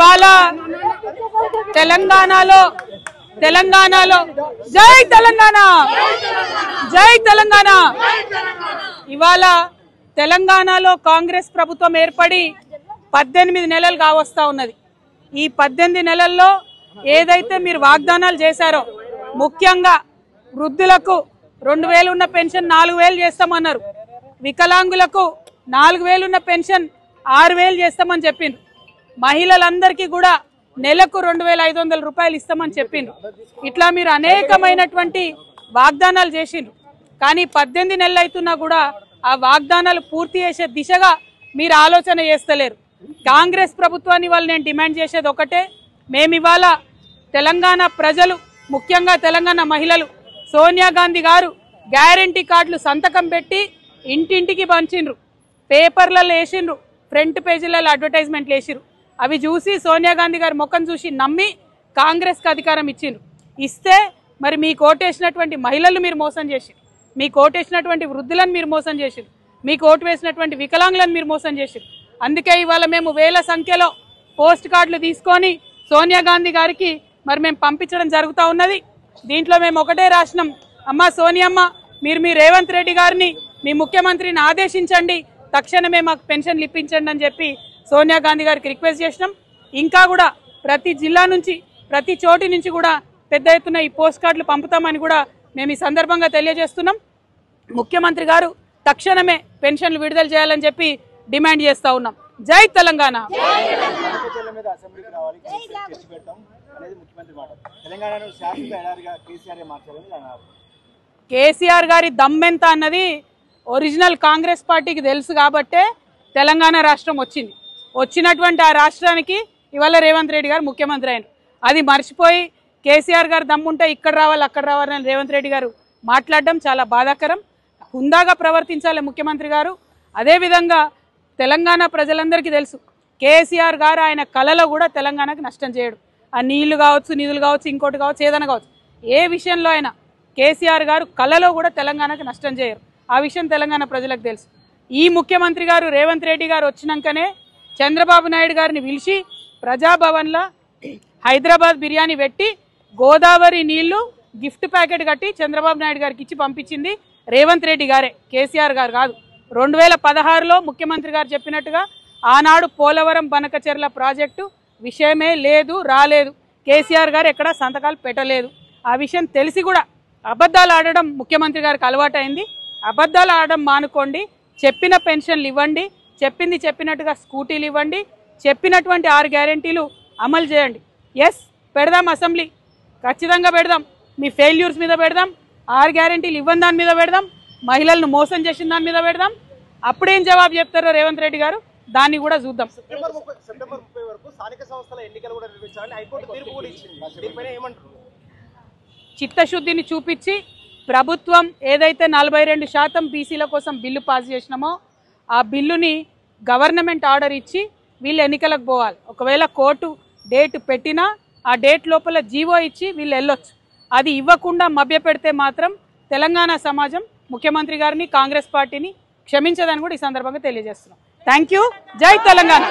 ఇవాళ తెలంగాణలో జై తెలంగాణ, జై తెలంగాణ. ఇవాళ తెలంగాణలో కాంగ్రెస్ ప్రభుత్వం ఏర్పడి 18 నెలలు కావస్తా ఉన్నది. ఈ 18 నెలల్లో ఏదైతే మీరు వాగ్దానాలు చేశారో, ముఖ్యంగా వృద్ధులకు 2000 ఉన్న పెన్షన్ 4000 చేస్తామన్నారు, వికలాంగులకు 4000 ఉన్న పెన్షన్ 6000 చేస్తామని చెప్పిండ్రు, మహిళలందరికీ కూడా నెలకు 2500 రూపాయలు ఇస్తామని చెప్పిండ్రు. ఇట్లా మీరు అనేకమైనటువంటి వాగ్దానాలు చేసిండ్రు. కానీ 18 నెలలు అవుతున్నా కూడా ఆ వాగ్దానాలు పూర్తి చేసే దిశగా మీరు ఆలోచన చేస్తలేరు. కాంగ్రెస్ ప్రభుత్వాన్ని వాళ్ళు నేను డిమాండ్ చేసేది ఒకటే, మేము ఇవాళ తెలంగాణ ప్రజలు, ముఖ్యంగా తెలంగాణ మహిళలు, సోనియా గాంధీ గారు గ్యారంటీ కార్డులు సంతకం పెట్టి ఇంటింటికి పంచిండ్రు, పేపర్లలో వేసిండ్రు, ఫ్రంట్ పేజీలలో అడ్వర్టైజ్మెంట్లు వేసిండ్రు. అవి చూసి సోనియా గాంధీ గారి ముఖం చూసి నమ్మి కాంగ్రెస్కి అధికారం ఇచ్చిండ్రు. ఇస్తే మరి మీ కోటేసినటువంటి మహిళలు మీరు మోసం చేసిండ్రు, మీ కోటేసినటువంటి వృద్ధులను మీరు మోసం చేసిండ్రు, మీకు ఓటు వేసినటువంటి వికలాంగులను మీరు మోసం చేసిండ్రు. అందుకే ఇవాళ మేము వేల సంఖ్యలో పోస్ట్ కార్డులు తీసుకొని సోనియా గాంధీ గారికి మరి మేము పంపించడం జరుగుతూ ఉన్నది. దీంట్లో మేము ఒకటే రాసినాం, అమ్మ సోనియమ్మ, మీరు మీ రేవంత్ రెడ్డి గారిని, మీ ముఖ్యమంత్రిని ఆదేశించండి, తక్షణమే మాకు పెన్షన్లు ఇప్పించండి అని చెప్పి సోనియా గాంధీ గారికి రిక్వెస్ట్ చేసినాం. ఇంకా కూడా ప్రతి జిల్లా నుంచి, ప్రతి చోటి నుంచి కూడా పెద్ద ఎత్తున ఈ పోస్ట్ కార్డులు పంపుతామని కూడా మేము ఈ సందర్భంగా తెలియజేస్తున్నాం. ముఖ్యమంత్రి గారు తక్షణమే పెన్షన్లు విడుదల చేయాలని చెప్పి డిమాండ్ చేస్తా ఉన్నాం. జై తెలంగాణ. కేసీఆర్ గారి దమ్మెంత అన్నది ఒరిజినల్ కాంగ్రెస్ పార్టీకి తెలుసు కాబట్టే తెలంగాణ రాష్ట్రం వచ్చింది. వచ్చినటువంటి ఆ రాష్ట్రానికి ఇవాళ రేవంత్ రెడ్డి గారు ముఖ్యమంత్రి అయినారు. అది మర్చిపోయి కేసీఆర్ గారు దమ్ముంటే ఇక్కడ రావాలి అక్కడ రావాలని రేవంత్ రెడ్డి గారు మాట్లాడడం చాలా బాధాకరం. హుందాగా ప్రవర్తించాలి ముఖ్యమంత్రి గారు. అదేవిధంగా తెలంగాణ ప్రజలందరికీ తెలుసు, కేసీఆర్ గారు ఆయన కళలో కూడా తెలంగాణకు నష్టం చేయడు. ఆ నీళ్లు కావచ్చు, నిధులు కావచ్చు, ఇంకోటి కావచ్చు, ఏదైనా కావచ్చు, ఏ విషయంలో అయినా కేసీఆర్ గారు కళలో కూడా తెలంగాణకు నష్టం చేయరు. ఆ విషయం తెలంగాణ ప్రజలకు తెలుసు. ఈ ముఖ్యమంత్రి గారు రేవంత్ రెడ్డి గారు వచ్చినాకనే చంద్రబాబు నాయుడు గారిని పిలిచి ప్రజాభవన్లో హైదరాబాద్ బిర్యానీ పెట్టి గోదావరి నీళ్లు గిఫ్ట్ ప్యాకెట్ కట్టి చంద్రబాబు నాయుడు గారికి ఇచ్చి పంపించింది రేవంత్ రెడ్డి గారే, కేసీఆర్ గారు కాదు. 2016లో ముఖ్యమంత్రి గారు చెప్పినట్టుగా ఆనాడు పోలవరం బనకచెర్ల ప్రాజెక్టు విషయమే లేదు, రాలేదు, కేసీఆర్ గారు ఎక్కడ సంతకాలు పెట్టలేదు. ఆ విషయం తెలిసి కూడా అబద్ధాలు ఆడడం ముఖ్యమంత్రి గారికి అలవాటైంది. అబద్ధాలు ఆడడం మానుకోండి, చెప్పిన పెన్షన్లు ఇవ్వండి, చెప్పింది చెప్పినట్టుగా స్కూటీలు ఇవ్వండి, చెప్పినటువంటి 6 గ్యారెంటీలు అమలు చేయండి. ఎస్, పెడదాం అసెంబ్లీ, ఖచ్చితంగా పెడదాం. మీ ఫెయిల్యూర్స్ మీద పెడదాం, 6 గ్యారెంటీలు ఇవ్వని దాని మీద పెడదాం, మహిళలను మోసం చేసిన దాని మీద పెడదాం. అప్పుడేం జవాబు చెప్తారో రేవంత్ రెడ్డి గారు దాన్ని కూడా చూద్దాం. సెప్టెంబర్ 30 వరకు స్థానిక సంస్థల ఎన్నికలు కూడా నిర్వహించాలని హైకోర్టు తీర్పు కూడా ఇచ్చింది. దీనిపైన ఏమంటారు? చిత్తశుద్ధిని చూపించి ప్రభుత్వం ఏదైతే 42% బీసీల కోసం బిల్లు పాస్ చేసినామో ఆ బిల్లుని గవర్నమెంట్ ఆర్డర్ ఇచ్చి వీళ్ళు ఎన్నికలకు పోవాలి. ఒకవేళ కోర్టు డేట్ పెట్టినా ఆ డేట్ లోపల జీవో ఇచ్చి వీళ్ళు వెళ్ళొచ్చు. అది ఇవ్వకుండా మభ్యపెడితే మాత్రం తెలంగాణ సమాజం ముఖ్యమంత్రి గారిని, కాంగ్రెస్ పార్టీని క్షమించదని కూడా ఈ సందర్భంగా తెలియజేస్తున్నాం. Thank you. జై తెలంగాణ.